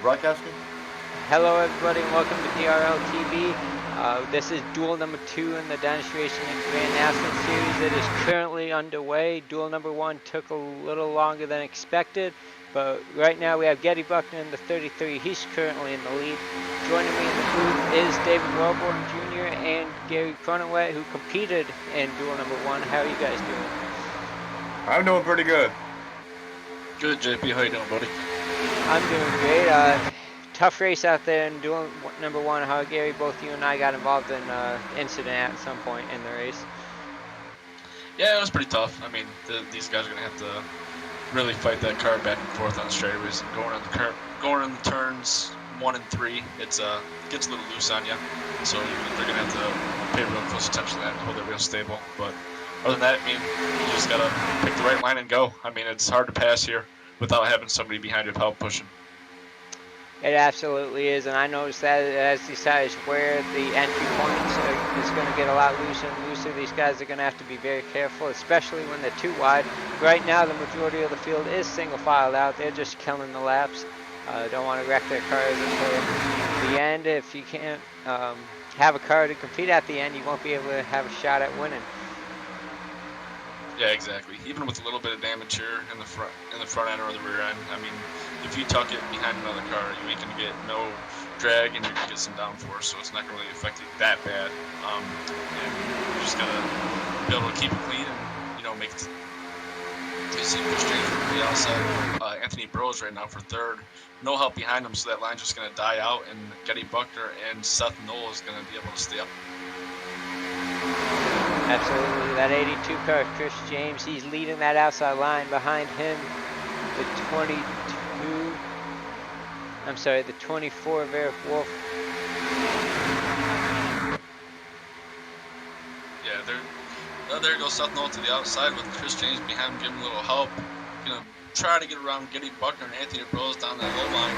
broadcasting. Hello everybody and welcome to DRL TV. This is duel number 2 in the Danish Racing and Grand National Series. It is currently underway. Duel number 1 took a little longer than expected, but right now we have Getty Buckner in the 33. He's currently in the lead. Joining me in the booth is David Wellborn Jr. and Gary Cronenwet, who competed in duel number 1. How are you guys doing? I'm doing pretty good. Good, JP. How you doing, buddy? I'm doing great. Tough race out there in duel number 1. How, Gary, both you and I got involved in an incident at some point in the race. Yeah, it was pretty tough. I mean, these guys are gonna have to really fight that car back and forth on straightaways and going on the turns 1 and 3. It gets a little loose on you, so they're gonna have to pay real close attention to that and hold it real stable. But other than that, I mean, you just gotta pick the right line and go. I mean, it's hard to pass here without having somebody behind you to help pushing. It absolutely is, and I noticed that as these guys where the entry points is going to get a lot looser and looser. These guys are going to have to be very careful, especially when they're too wide. Right now, the majority of the field is single filed out. They're just killing the laps. Don't want to wreck their cars until the end. If you can't have a car to compete at the end, you won't be able to have a shot at winning. Yeah, exactly. Even with a little bit of damage here in the front end or the rear end, I mean, if you tuck it behind another car, you ain't gonna get no drag and you're gonna get some downforce, so it's not gonna really affect you that bad. And you just gotta be able to keep it clean and make it. You see Chris James from the outside. Anthony Burrows right now for third. No help behind him, so that line's just gonna die out, and Getty Buckner and Seth Knoll is gonna be able to stay up. Absolutely, that 82 car, Chris James, he's leading that outside line. Behind him, the 24 of Eric Wolf. Yeah, there goes Seth Knoll to the outside with Chris James behind him, giving a little help. Gonna try to get around Getty Buckner and Anthony Burrows down that low line.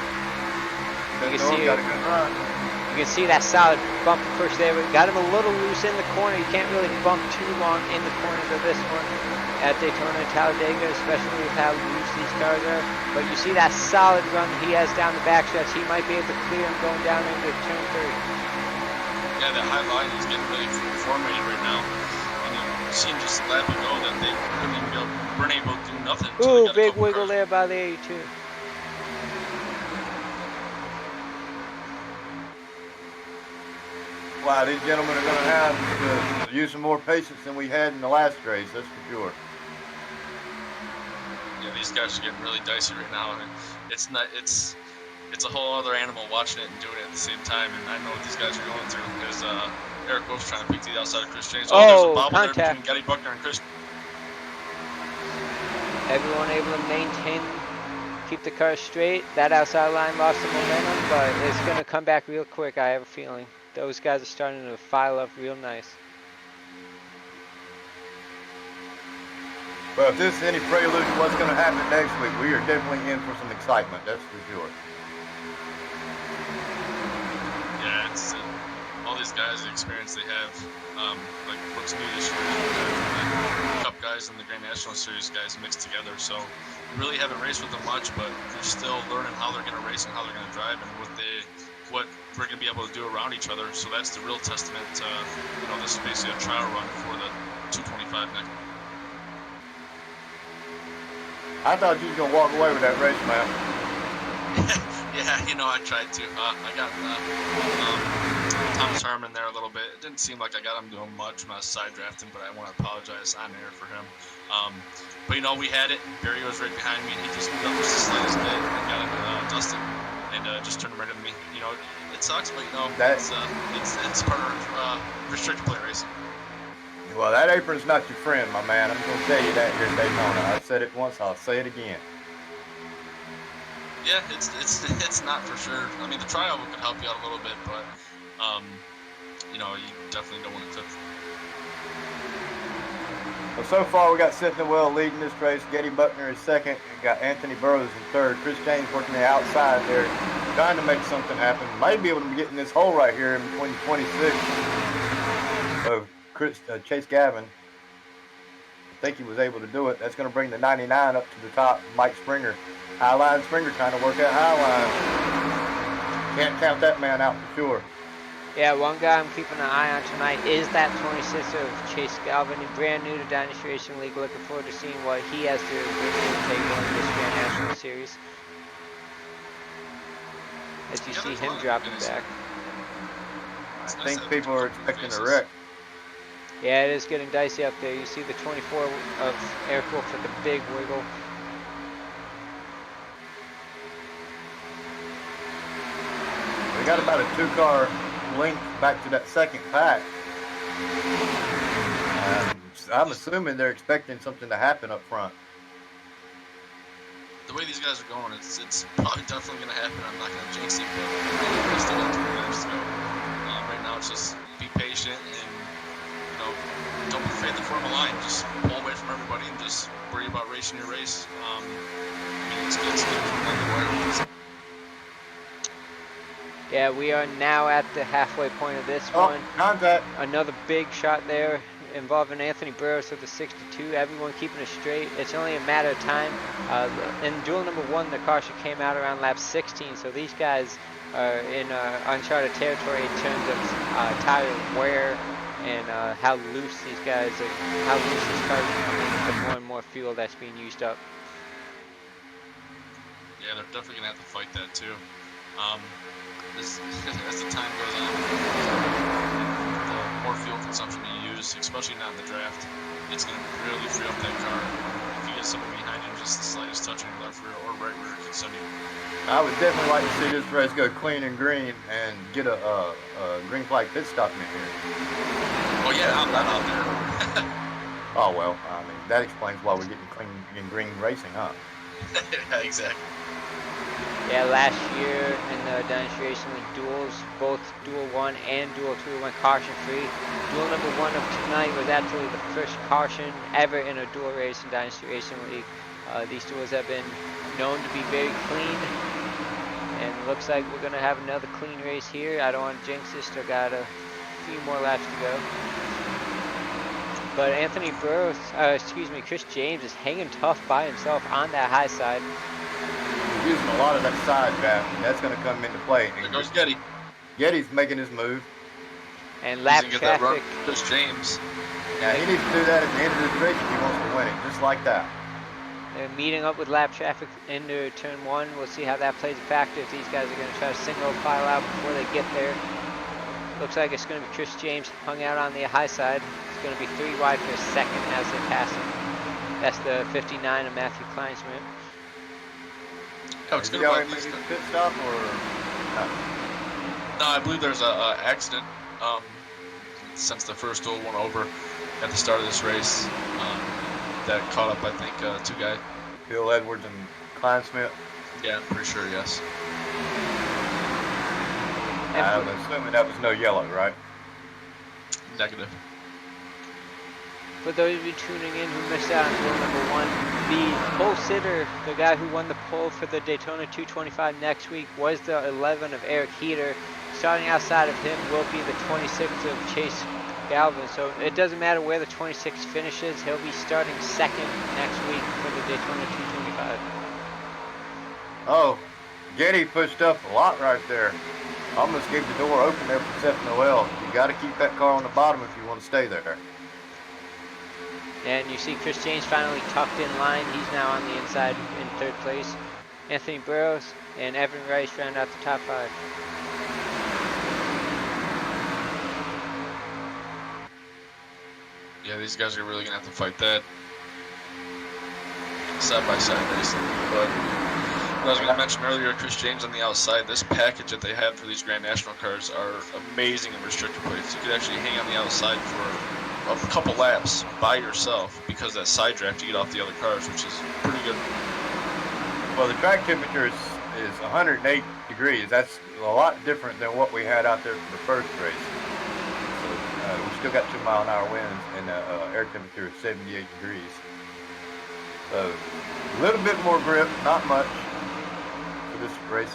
You can see that solid bump push there. We got him a little loose in the corner. You can't really bump too long in the corners of this one at Daytona and Talladega, especially with how loose these cars are. But you see that solid run he has down the backstretch. He might be able to clear him going down into turn 3. Yeah, that high line is getting really formatted right now. And you see him just a lap ago that they weren't able to do nothing. Ooh, big wiggle there by the 82. Wow, these gentlemen are going to have to use some more patience than we had in the last race, that's for sure. Yeah, these guys are getting really dicey right now, and it's a whole other animal watching it and doing it at the same time. And I know what these guys are going through because Eric Wolf's trying to pick to the outside of Chris James. There's a bobble there between Getty Buckner and Chris. Everyone able to maintain, keep the car straight. That outside line lost some momentum, but it's going to come back real quick, I have a feeling. Those guys are starting to file up real nice. Well, if this is any prelude to what's going to happen next week, we are definitely in for some excitement, that's for sure. Yeah, it's all these guys, the experience they have, like what's new this year, the Cup guys and the Grand National Series guys mixed together. So we really haven't raced with them much, but they're still learning how they're going to race and how they're going to drive and what we're going to be able to do around each other. So that's the real testament to, this is basically a trial run for the 225 next. I thought you was going to walk away with that race, man. Yeah, I tried to. I got Thomas Herman there a little bit. It didn't seem like I got him doing much when I was side drafting, but I want to apologize on air for him. But we had it. Barry was right behind me, and he just moved up just the slightest bit and got him dusted and just turned him right into me. It sucks, but it's part of restricted play racing. Well, that apron's not your friend, my man. I'm going to tell you that here in Daytona. I said it once, I'll say it again. Yeah, it's not for sure. I mean, the trial could help you out a little bit, but you definitely don't want to clip. Well, so far we got Seth Noel leading this race. Getty Buckner is second. We got Anthony Burrows in third. Chris James working the outside there, trying to make something happen. Might be able to get in this hole right here in between 26 of Chase Gavin. I think he was able to do it. That's going to bring the 99 up to the top. Mike Springer. High line Springer trying to work that high line. Can't count that man out for sure. Yeah, one guy I'm keeping an eye on tonight is that 26 of Chase Galvin, brand new to Dynasty Racing League. Looking forward to seeing what he has to bring to the table in this Grand National Series. As you see him dropping back. I think people are expecting a wreck. Yeah, it is getting dicey up there. You see the 24 of Eric Wolf with the big wiggle. We got about a 2-car length back to that second pack. I'm assuming they're expecting something to happen up front. The way these guys are going, it's probably definitely going to happen. I'm not going to jinx it, but we still have 3 laps to go. Right now, it's just be patient and, you know, don't be afraid to form a line. Just pull away from everybody and just worry about racing your race. I mean, it's good on the wire. Yeah, we are now at the halfway point of this one. Contact. Another big shot there involving Anthony Burris with the 62. Everyone keeping it straight. It's only a matter of time. In duel number 1, the caution came out around lap 16, so these guys are in uncharted territory in terms of tire wear and how loose these guys are, how loose these cars are becoming with more and more fuel that's being used up. Yeah, they're definitely going to have to fight that too. As the time goes on, the more fuel consumption you use, especially not in the draft, it's going to really free up that car. If you get somebody behind you, just the slightest touch on your left rear or right rear can send you. I would definitely like to see this race go clean and green and get a green flag pit stop in here. Oh yeah, I'm not out there. Oh well, I mean that explains why we're getting clean and green racing, huh? Yeah, exactly. Yeah, last year in the Dynasty Racing League duels, both Duel 1 and Duel 2 went caution free. Duel number 1 of tonight was actually the first caution ever in a duel race in Dynasty Racing League. These duels have been known to be very clean, and it looks like we're going to have another clean race here. I don't want to jinx this, still got a few more laps to go. But Anthony Burris, Chris James is hanging tough by himself on that high side. Using a lot of that side draft, and that's going to come into play. There goes Getty. Getty's making his move. And lap He's traffic. That run. There's James. Yeah, he needs to do that at the end of this race if he wants to win it, just like that. They're meeting up with lap traffic into turn 1. We'll see how that plays a factor if these guys are going to try to single file out before they get there. Looks like it's going to be Chris James hung out on the high side. It's going to be 3 wide for a second as they pass him. That's the 59 of Matthew Kleinsmith. Oh, it's Did good he about already make this. his pit stop or no? No, I believe there's a accident since the first duel went over at the start of this race that caught up, I think, 2 guys. Bill Edwards and Kleinsmith. Yeah, I'm pretty sure, yes. I'm assuming that was no yellow, right? Negative. For those of you tuning in who missed out on duel number 1, the pole sitter, the guy who won the pole for the Daytona 225 next week, was the 11 of Eric Heater. Starting outside of him will be the 26 of Chase Galvin. So it doesn't matter where the 26 finishes, he'll be starting second next week for the Daytona 225. Oh, Getty pushed up a lot right there. Almost gave the door open there for Seth Noel. You got to keep that car on the bottom if you want to stay there. And you see Chris James finally tucked in line. He's now on the inside in 3rd place. Anthony Burrows and Evan Rice round out the top 5. Yeah, these guys are really going to have to fight that side-by-side racing. But what I was going to mention earlier, Chris James on the outside, this package that they have for these Grand National cars are amazing in restrictor plates. You could actually hang on the outside for a couple laps by yourself because that side draft you get off the other cars, which is pretty good. Well, the track temperature is 108 degrees. That's a lot different than what we had out there for the first race. So, we still got 2-mile-an-hour winds and air temperature is 78 degrees. So a little bit more grip, not much for this race.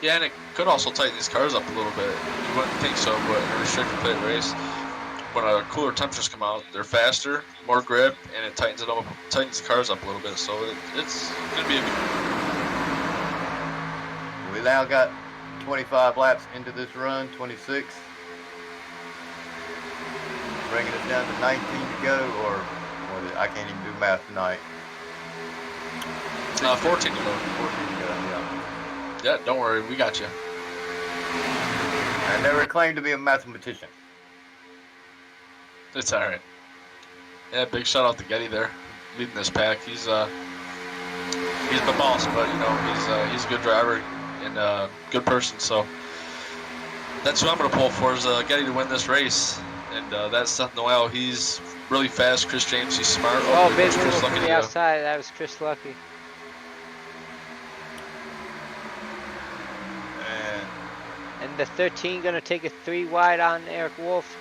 Yeah, and it could also tighten these cars up a little bit. You wouldn't think so, but in a restricted plate race, when cooler temperatures come out, they're faster, more grip, and it tightens the cars up a little bit. So it's going to be a good. We now got 25 laps into this run, 26. Bringing us down to 19 to go, or I can't even do math tonight. 14 to go. 14 to go, yeah. Yeah, don't worry, we got you. I never claimed to be a mathematician. It's all right. Yeah, big shout out to Getty there, leading this pack. He's the boss, but you know he's a good driver and a good person. So that's who I'm gonna pull for is Getty to win this race. And that's Seth Noel. He's really fast. Chris James, he's smart. Oh, big move from the outside. That was Chris Lucky. And the 13 gonna take a 3 wide on Eric Wolf.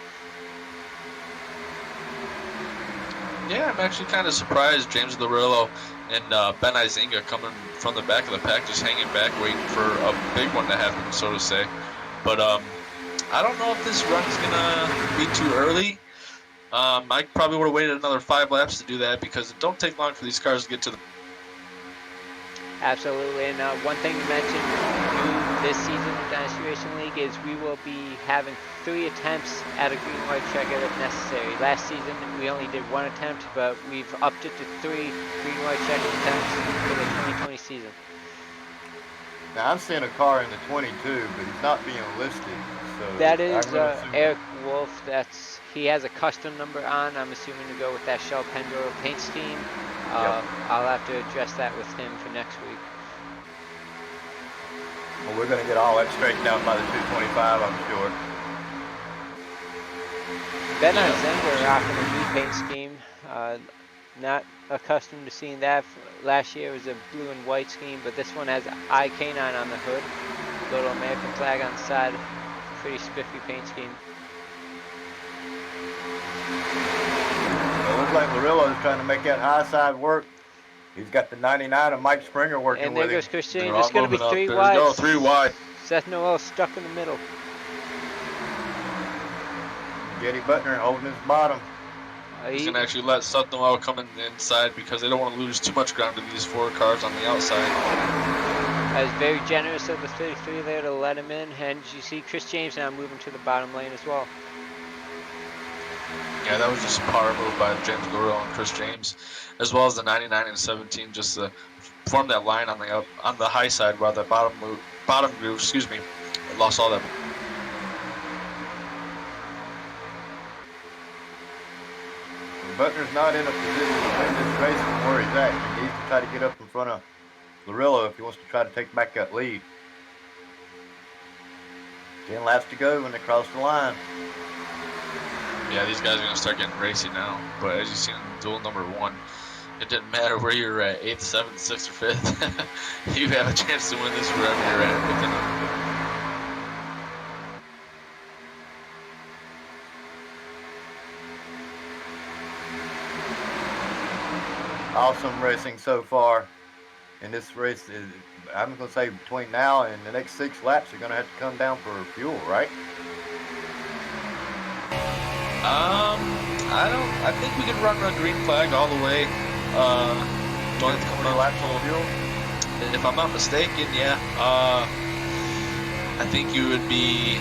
Yeah, I'm actually kind of surprised James Larillo and Ben Izinga coming from the back of the pack, just hanging back, waiting for a big one to happen, so to say. But I don't know if this run's gonna be too early. I probably would have waited another 5 laps to do that because it don't take long for these cars to get to the. Absolutely, and one thing you mentioned new this season in Dynasty Racing League is we will be having 3 attempts at a green-white checker if necessary. Last season we only did 1 attempt, but we've upped it to 3 green-white checker attempts for the 2020 season. Now I'm seeing a car in the 22, but he's not being listed. So that is Eric Wolf. He has a custom number on. I'm assuming to go with that Shell Pendro paint scheme. Yep. I'll have to address that with him for next week. Well, we're going to get all that straightened out by the 225, I'm sure. Ben and Zender rocking a new paint scheme. Not accustomed to seeing that. Last year it was a blue and white scheme, but this one has IK9 on the hood. Little American flag on the side. Pretty spiffy paint scheme. It looks like Larillo's trying to make that high side work. He's got the 99 of Mike Springer working and with him. And there goes Chris James. It's going to be 3 there wide. There we go, 3 wide. Seth Noel stuck in the middle. Getty Butner holding his bottom. He's going to actually let Seth Noel come in the inside because they don't want to lose too much ground to these 4 cars on the outside. I was very generous of the 33 there to let him in. And you see Chris James now moving to the bottom lane as well. Yeah, that was just a power move by James Larillo and Chris James, as well as the 99 and 17, just to form that line on the high side while the bottom groove, lost all that. Butner's not in a position to win this race from where he's at. He needs to try to get up in front of Larillo if he wants to try to take back that lead. 10 laps to go when they cross the line. Yeah, these guys are going to start getting racy now. But as you've seen in duel number 1, it didn't matter where you're at, 8th, 7th, 6th, or 5th. You have a chance to win this wherever you're at within Awesome racing so far. And this race is, I'm going to say between now and the next 6 laps, you're going to have to come down for fuel, right? I think we can run a green flag all the way. Don't have to come laps full of fuel. If I'm not mistaken, yeah. I think you would be,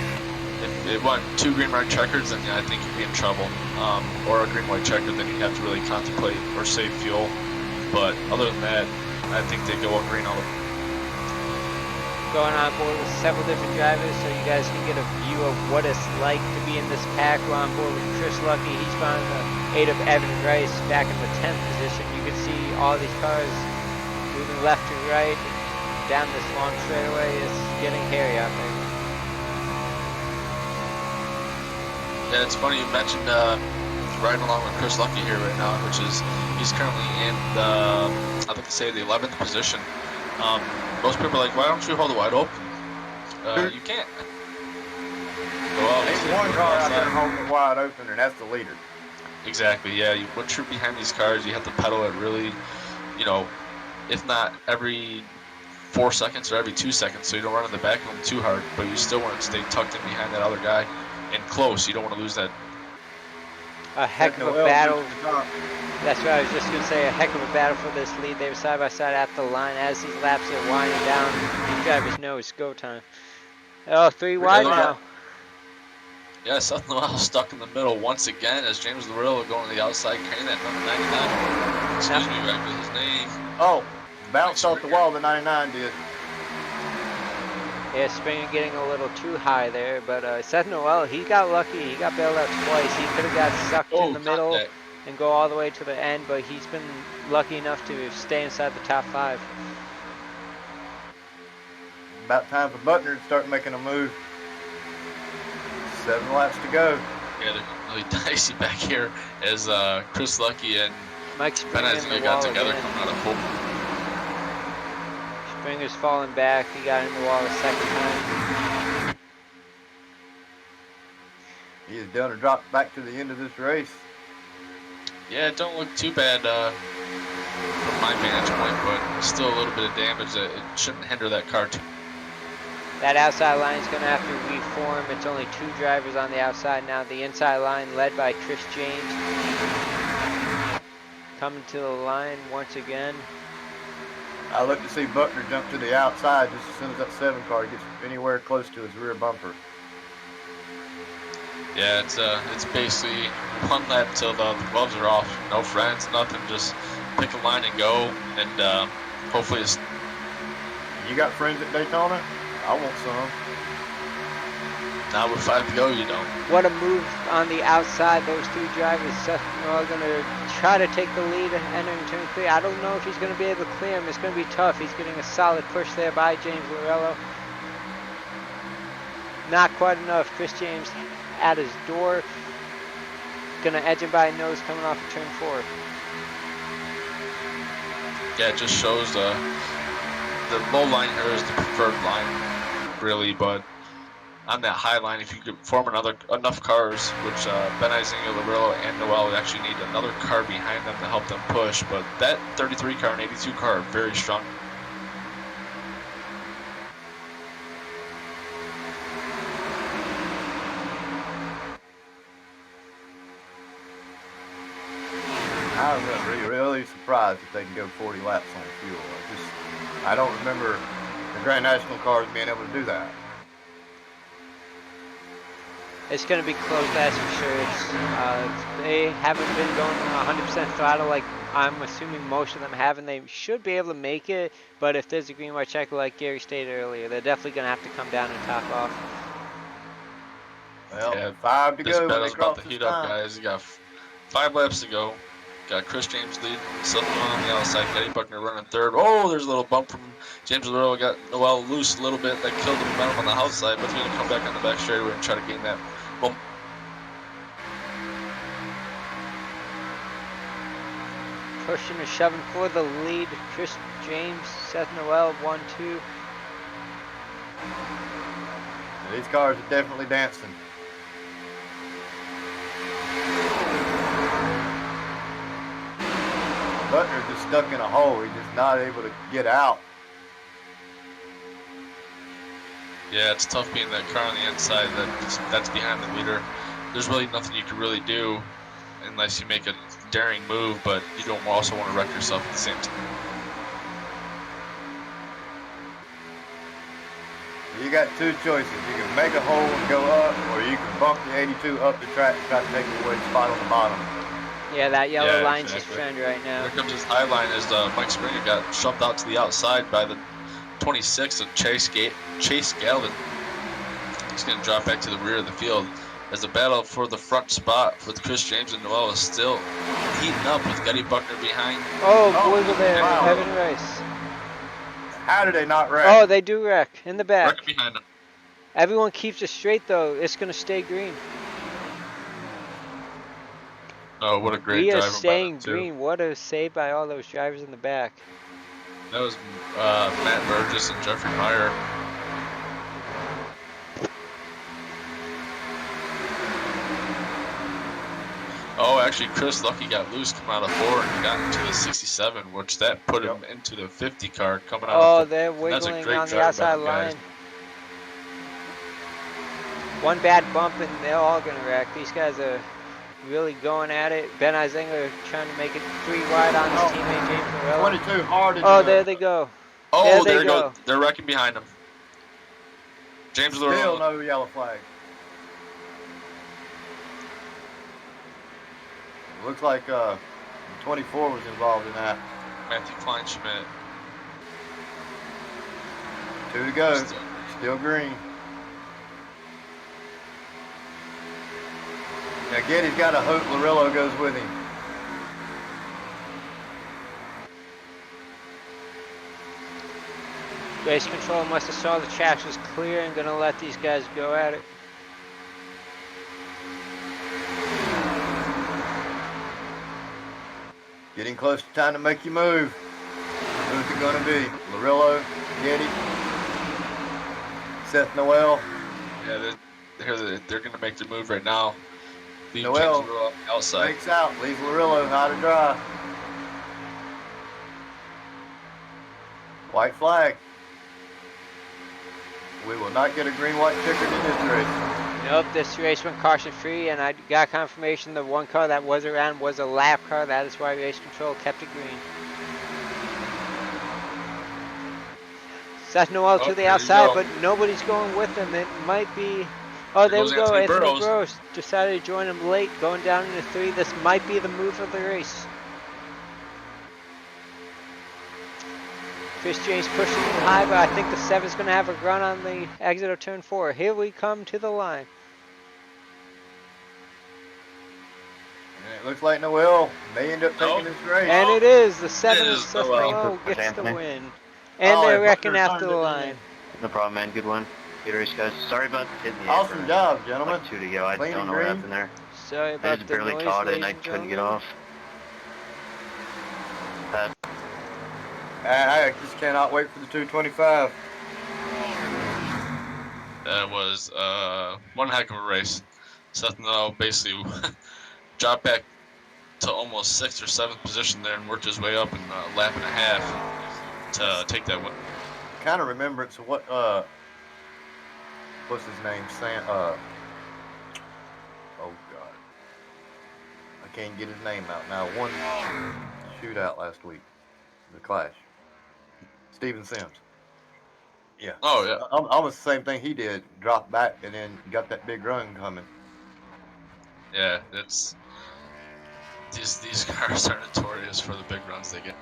if it went 2 green-white checkers, then I think you'd be in trouble. Or a green-white checker, then you'd have to really contemplate or save fuel. But other than that, I think they go up green all the way. Going on board with several different drivers so you guys can get a view of what it's like to be in this pack. We're on board with Chris Lucky. He's found the 8 of Evan Rice back in the 10th position. You can see all these cars moving left to right down this long straightaway. It's getting hairy out there. Yeah, it's funny you mentioned riding along with Chris Lucky here right now, which is he's currently in the, I think to say the 11th position. Most people are like, why don't you hold it wide open? You can't. There's one car out there holding it wide open, and that's the leader. Exactly, yeah. Once you're behind these cars, you have to pedal it really, if not every 4 seconds or every 2 seconds, so you don't run in the back of them too hard, but you still want to stay tucked in behind that other guy and close. You don't want to lose that. A heck of a battle. That's what I was just going to say. A heck of a battle for this lead. They were side by side at the line as these laps are winding down. You both drivers know it's go time. Oh, 3 wide now. Yeah, Seth Noel stuck in the middle once again as James Larillo going to the outside, carrying that number 99. Excuse me, back with his name. Oh, bounced off the wall, the 99 did. Yeah, Springer getting a little too high there, but Seth Noel, he got lucky. He got bailed out twice. He could have got sucked in the middle and go all the way to the end, but he's been lucky enough to stay inside the top 5. About time for Butner to start making a move. 7 laps to go. Yeah, they're really dicey back here as Chris Lucky and Mike Springer got together coming out of pole. Springer's falling back. He got in the wall the second time. He is done a drop back to the end of this race. Yeah, it don't look too bad from my vantage point, but still a little bit of damage that it shouldn't hinder that car too. That outside line is going to have to reform. It's only 2 drivers on the outside now. The inside line led by Chris James. Coming to the line once again. I look to see Buckner jump to the outside just as soon as that 7 car gets anywhere close to his rear bumper. Yeah, it's basically 1 lap till the gloves are off. No friends, nothing. Just pick a line and go, and hopefully it's... You got friends at Daytona? I want some. Now with 5 to go, you don't. What a move on the outside. Those 2 drivers. Seth Noel going to try to take the lead entering turn 3. I don't know if he's going to be able to clear him. It's going to be tough. He's getting a solid push there by James Larillo. Not quite enough. Chris James at his door. Going to edge him by a nose coming off of turn 4. Yeah, it just shows the low line here is the preferred line, really, but on that high line, if you could form enough cars, which Ben Isinger, Larillo, and Noel would actually need another car behind them to help them push, but that 33 car and 82 car are very strong. I would be really surprised if they can go 40 laps on fuel. I don't remember the Grand National cars being able to do that. It's going to be close, that's for sure. They haven't been going 100% throttle like I'm assuming most of them have, and they should be able to make it, but if there's a green white checker like Gary stated earlier, they're definitely going to have to come down and top off. Well, yeah, 5 to this go. battle's about to heat up, guys. You got 5 laps to go. Got Chris James leading, Sutton on the outside, Eddie Buckner running 3rd. Oh, there's a little bump from James Larillo. Got Noel loose a little bit. That killed the momentum on the outside, but he's going to come back on the back straightaway and try to gain that bump. Pushing and shoving for the lead. Chris James, Seth Noel, 1-2. These cars are definitely dancing. Butner's just stuck in a hole. He's just not able to get out. Yeah, it's tough being that car on the inside that's behind the leader. There's really nothing you can really do unless you make a daring move, but you don't also want to wreck yourself at the same time. You got 2 choices. You can make a hole and go up, or you can bump the 82 up the track and try to take it away the spot on the bottom. Yeah, that yellow line's his friend right now. Here comes his high line as Mike Springer got shoved out to the outside by the 26 of Chase Galvin. He's going to drop back to the rear of the field as the battle for the front spot for the Chris James and Noel is still heating up with Eddie Buckner behind. Oh, wiggle there, wow. Evan Rice. How did they not wreck? Oh, they do wreck in the back. Wreck behind him. Everyone keeps it straight though. It's going to stay green. Oh, what a great We are drive staying by them, too. green. What a save by all those drivers in the back. That was Matt Burgess and Jeffrey Meyer. Oh, actually, Chris Lucky got loose coming out of 4 and got into the 67, which that put him into the 50 car coming out Oh, of 4. they're That's a wiggling great on the drive by outside them guys. line. One bad bump and they're all going to wreck. These guys are really going at it. Ben Isinger trying to make it 3 wide on his teammate James Larillo. 22 hard. Oh, there they go. Oh, There there they you go. go. They're wrecking behind him. James Still Laurel. no yellow flag. Looks like 24 was involved in that. Matthew Kleinschmidt. 2 to go. Still. Still green. Now Getty's got to hope Larillo goes with him. Race control must have saw the tracks was clear and gonna let these guys go at it. Getting close to time to make you move. Who's it going to be? Larillo, Getty, Seth Noel. Yeah, they're going to make their move right now. Leave Noel James Laurel on the outside. breaks out, leaves Larillo high to dry. White flag. We will not get a green-white checkered in this race. Nope, this race went caution free, and I got confirmation the one car that was around was a lap car. That is why race control kept it green. Seth Noel to the there you outside, go. but nobody's going with him. It might be. Oh, there we goes go. Anthony Anthony Burrows. Burrows decided to join him late, going down into 3. This might be the move of the race. Chris James pushing him high, but I think the 7's going to have a run on the exit of turn 4. Here we come to the line. And it looks like Noel may end up taking this race. And it is. The 7 It of is Seth Noel. Noel gets the Anthony. win. And Oh, they're and wrecking Butler after turned the it line. in. No problem, man. Good one. Good race, guys. Sorry about hitting the Awesome apron. job, gentlemen. Like 2 to go. I Clean don't and know what green. happened there. Sorry I about just the barely noise, caught it and ladies I and couldn't get gentlemen. off. Pat, I just cannot wait for the 225. That was one heck of a race. Seth Noel basically dropped back to almost 6th or 7th position there and worked his way up in a lap and a half to take that win. Kind of remembrance of what what's his name? Oh God, I can't get his name out now. One shootout last week, the Clash. Steven Sims. Yeah. Oh, yeah. Almost the same thing he did. Dropped back and then got that big run coming. Yeah, it's these cars are notorious for the big runs they get.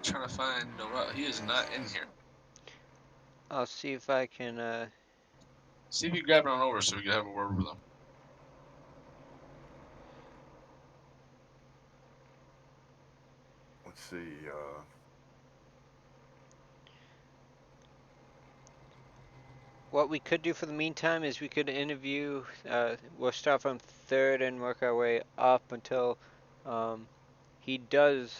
Trying to find Noel. He is not in here. I'll see if I can. See if you grab it on over so we can have a word with him. Let's see. What we could do for the meantime is we could interview. We'll start from 3rd and work our way up until he does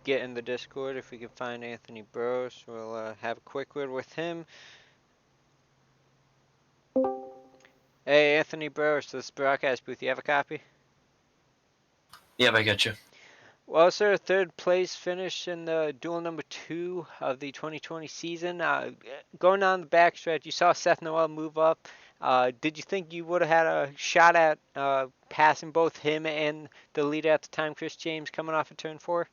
get in the Discord. If we can find Anthony Burrows, we'll have a quick word with him. Hey, Anthony Burrows, this is broadcast booth. You have a copy? Yeah, I got you. Well, sir, 3rd place finish in the duel number 2 of the 2020 season. Going down the backstretch, you saw Seth Noel move up. Did you think you would have had a shot at passing both him and the leader at the time, Chris James, coming off of turn 4?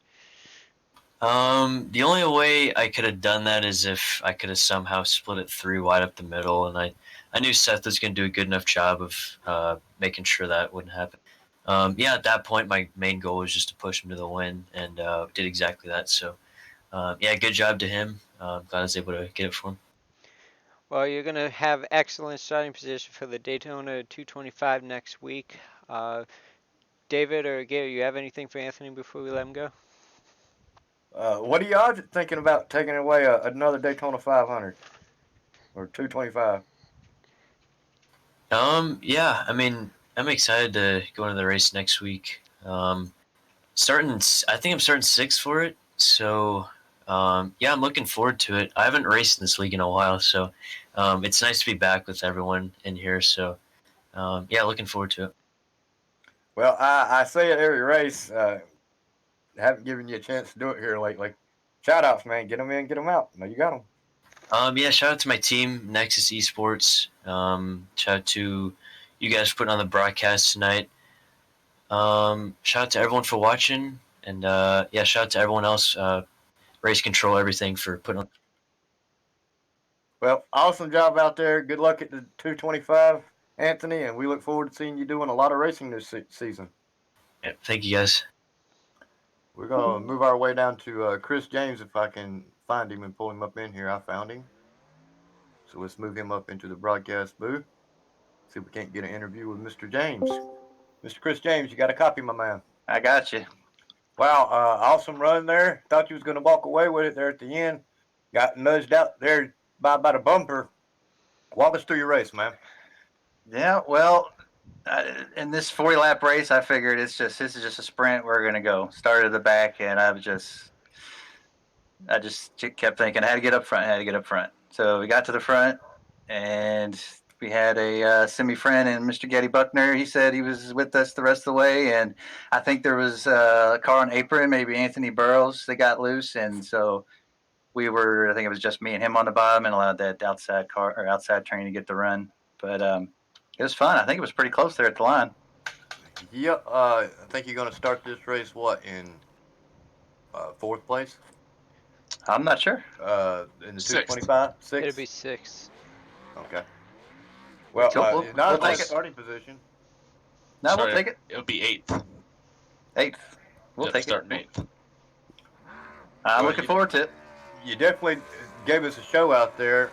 The only way I could have done that is if I could have somehow split it 3 wide up the middle, and I knew Seth was going to do a good enough job of making sure that wouldn't happen. Yeah, at that point, my main goal was just to push him to the win, and did exactly that. So, yeah, good job to him. Glad I was able to get it for him. Well, you're going to have excellent starting position for the Daytona 225 next week. David or Gary, you have anything for Anthony before we let him go? What are y'all thinking about taking away another Daytona 500 or 225? Yeah, I mean, I'm excited to go into the race next week. I think I'm starting 6th for it. So, yeah, I'm looking forward to it. I haven't raced in this league in a while, so it's nice to be back with everyone in here. So, yeah, looking forward to it. Well, I say it every race. Haven't given you a chance to do it here lately. Shout outs, man. Get them in, get them out. No, you got them. Yeah, shout out to my team, Nexus Esports. Shout out to you guys for putting on the broadcast tonight. Shout out to everyone for watching, and yeah, shout out to everyone else race control, everything for putting on. Well, awesome job out there. Good luck at the 225, Anthony, and we look forward to seeing you doing a lot of racing this season. Yeah, thank you guys. We're going to move our way down to Chris James if I can find him and pull him up in here. I found him. So let's move him up into the broadcast booth. See if we can't get an interview with Mr. James. Mr. Chris James, you got a copy, my man. I got you. Wow, awesome run there. Thought you was going to walk away with it there at the end. Got nudged out there by about a bumper. Walk us through your race, man. Yeah, well, in this 40-lap race, I figured this is just a sprint. We're gonna go. Started at the back, and I just kept thinking I had to get up front. So we got to the front, and we had a semi-friend and Mr. Getty Buckner. He said he was with us the rest of the way, and I think there was a car on apron, maybe Anthony Burrows, that got loose, and so I think it was just me and him on the bottom, and allowed that outside train to get the run. But it was fun. I think it was pretty close there at the line. Yep. I think you're going to start this race, in fourth place? I'm not sure. In the Sixth. 225? It'll Sixth? be 6. Okay. Well, We'll not take like it. starting position. No, Sorry, we'll take it. It'll be 8th. 8th. We'll take it. Starting 8th. I'm Well, looking forward to it. You definitely gave us a show out there.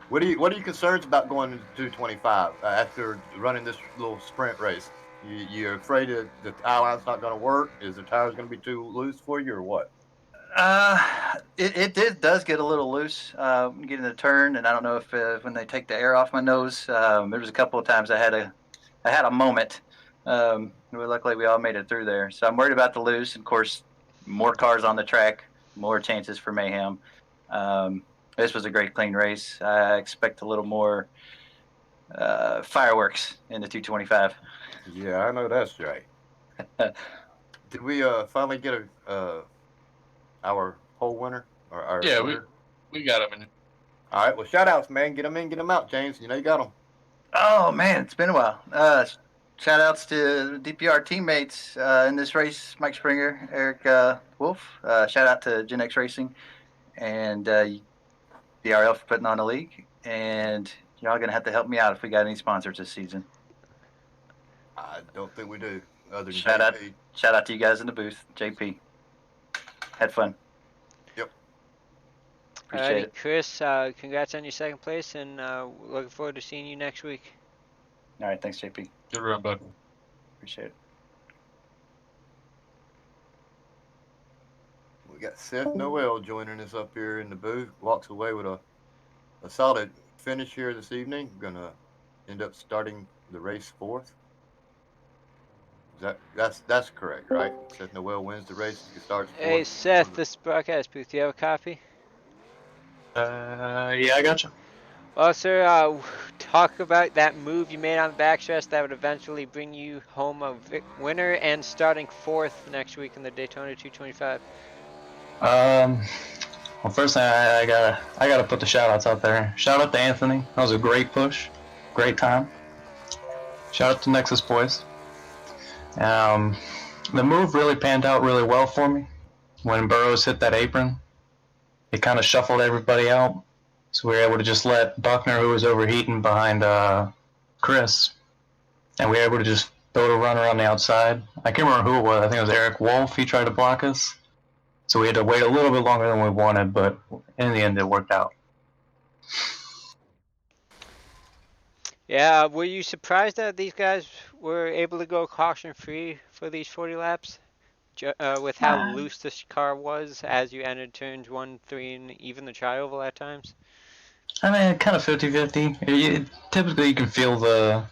What are your concerns about going into 225 after running this little sprint race? You're afraid that the line's not going to work? Is the tires going to be too loose for you, or what? It does get a litting loose getting the turn, and I don't know if when they take the air off my nose, there was a couple of times I had a moment. Luckily, we all made it through there. So I'm worried about the loose. And of course, more cars on the track, more chances for mayhem. This was a great clean race. I expect a little more fireworks in the 225. Yeah, I know that's right. Did we finally get our pole winner? Or our Yeah, winner? we got him in. All right, well, shout outs, man. Get them in, get them out, James. You know you got them. Oh man, it's been a while. Shout outs to DPR teammates in this race: Mike Springer, Eric Wolf. Shout out to Gen X Racing and DRL for putting on the league. And y'all gonna have to help me out if we got any sponsors this season. I don't think we do. Other than Shout out to you guys in the booth, JP. Had fun. Yep. Appreciate it. Chris, congrats on your second place, and looking forward to seeing you next week. All right, thanks, JP. Good run, bud. Appreciate it. We got Seth Noel joining us up here in the booth. Walks away with a solid finish here this evening. Gonna end up starting the race fourth. That's correct, right? Seth Noel wins the race. He starts fourth. Hey, Seth, this is broadcast booth. Do you have a copy? Yeah, I gotcha. Well, sir, talk about that move you made on the backstretch that would eventually bring you home a winner and starting fourth next week in the Daytona 225. Well, first thing I gotta put the shout outs out there. Shout out to Anthony. That was a great push, great time. Shout out to Nexus Boys. The move really panned out really well for me. When Burrows hit that apron, it kind of shuffled everybody out. So we were able to just let Buckner, who was overheating behind Chris, and we were able to just build a run around the outside. I can't remember who it was. I think it was Eric Wolf. He tried to block us. So we had to wait a little bit longer than we wanted, but in the end, it worked out. Yeah, were you surprised that these guys were able to go caution-free for these 40 laps? With how loose this car was as you entered turns 1, 3, and even the tri-oval at times? I mean, kind of 50-50. Typically, you can feel the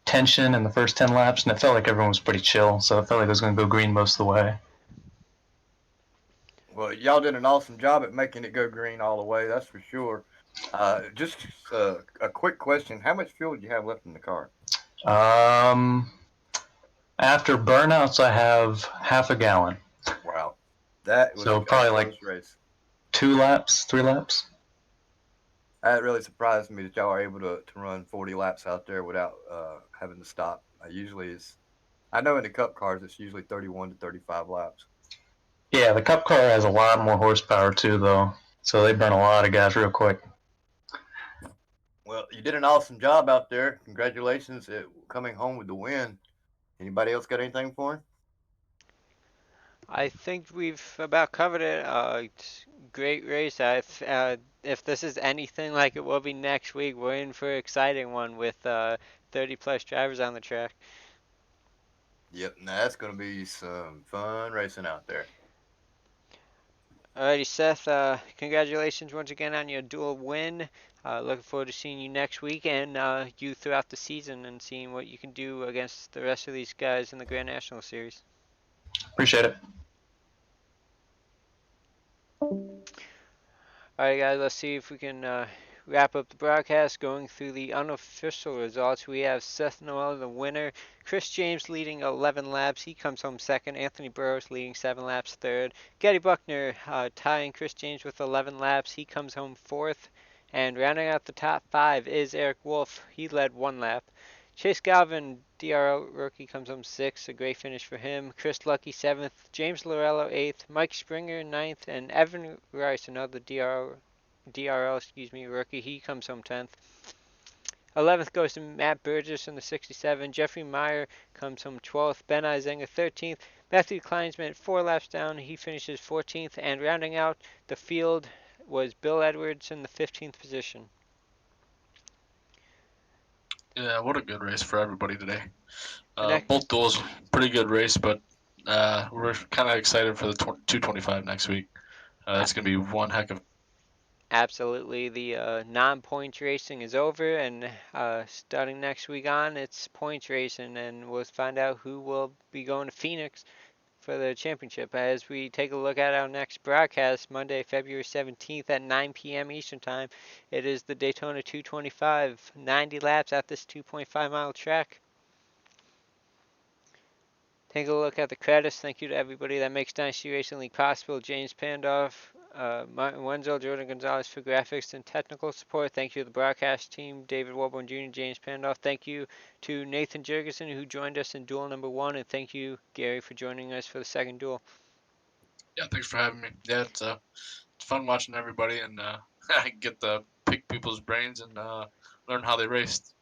tension in the first 10 laps, and it felt like everyone was pretty chill, so it felt like it was going to go green most of the way. Well, y'all did an awesome job at making it go green all the way, that's for sure. Just a quick question. How much fuel do you have left in the car? After burnouts, I have half a gallon. Wow. That was So probably like race. 3 laps. That really surprised me that y'all are able to run 40 laps out there without having to stop. I know in the cup cars it's usually 31 to 35 laps. Yeah, the Cup car has a lot more horsepower too, though. So they burn a lot of gas real quick. Well, you did an awesome job out there. Congratulations at coming home with the win. Anybody else got anything for him? I think we've about covered it. It's a great race. If this is anything like it will be next week, we're in for an exciting one with 30 plus drivers on the track. Yep, now that's going to be some fun racing out there. Alrighty, Seth. Congratulations once again on your dual win. Looking forward to seeing you next week and you throughout the season and seeing what you can do against the rest of these guys in the Grand National Series. Appreciate it. Alright, guys, let's see if we can wrap up the broadcast. Going through the unofficial results, we have Seth Noel, the winner. Chris James leading 11 laps. He comes home second. Anthony Burrows leading 7 laps third. Getty Buckner tying Chris James with 11 laps. He comes home fourth. And rounding out the top 5 is Eric Wolf. He led 1 lap. Chase Galvin, DRL rookie, comes home 6th. A great finish for him. Chris Lucky 7th. James Lorello 8th. Mike Springer 9th. And Evan Rice, another DRL rookie. He comes home 10th. 11th goes to Matt Burgess in the 67. Jeffrey Meyer comes home 12th. Ben Izenga 13th. Matthew Kleinsman 4 laps down. He finishes 14th. And rounding out the field was Bill Edwards in the 15th position. Yeah, what a good race for everybody today. Next, Both duels, pretty good race, but we're kind of excited for the 225 next week. It's going to be one heck of. absolutely, the non-points racing is over, and starting next week on, it's points racing, and we'll find out who will be going to Phoenix for the championship. As we take a look at our next broadcast, Monday, February 17th at 9 p.m. Eastern Time, it is the Daytona 225, 90 laps at this 2.5 mile track. Take a look at the credits. Thank you to everybody that makes Dynasty Racing League possible. James Pandoff, Martin Wenzel, Jordan Gonzalez for graphics and technical support. Thank you to the broadcast team, David Warborn Jr., James Pandoff. Thank you to Nathan Jurgensen, who joined us in duel number 1. And thank you, Gary, for joining us for the second duel. Yeah, thanks for having me. Yeah, it's fun watching everybody and get to pick people's brains and learn how they raced.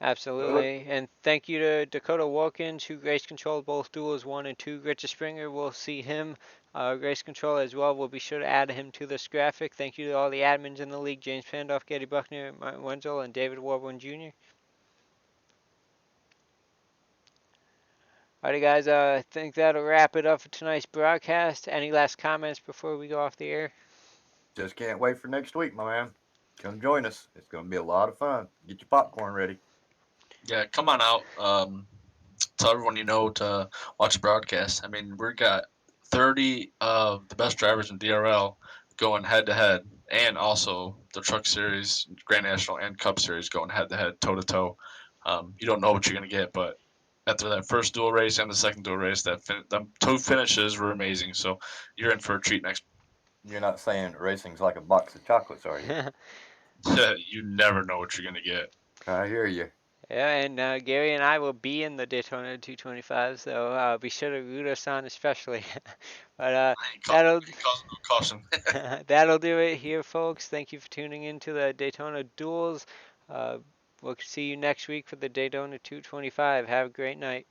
Absolutely. And thank you to Dakota Wilkins, who race controlled both duels 1 and 2. Richard Springer, we'll see him race control as well. We'll be sure to add him to this graphic. Thank you to all the admins in the league, James Pandoff, Getty Buckner, Martin Wenzel, and David Warburn Jr. Alrighty, guys, I think that'll wrap it up for tonight's broadcast. Any last comments before we go off the air? Just can't wait for next week, my man. Come join us. It's going to be a lot of fun. Get your popcorn ready. Yeah, come on out. Tell everyone you know to watch the broadcast. I mean, we got 30 of the best drivers in DRL going head to head, and also the Truck Series, Grand National, and Cup Series going head to head, toe to toe. You don't know what you're gonna get, but after that first dual race and the second dual race, the 2 finishes were amazing. So you're in for a treat next. You're not saying racing's like a box of chocolates, are you? You never know what you're gonna get. I hear you. Yeah, and Gary and I will be in the Daytona 225, so be sure to root us on especially. But that'll Ain't causing no caution. that'll do it here, folks. Thank you for tuning in to the Daytona Duels. We'll see you next week for the Daytona 225. Have a great night.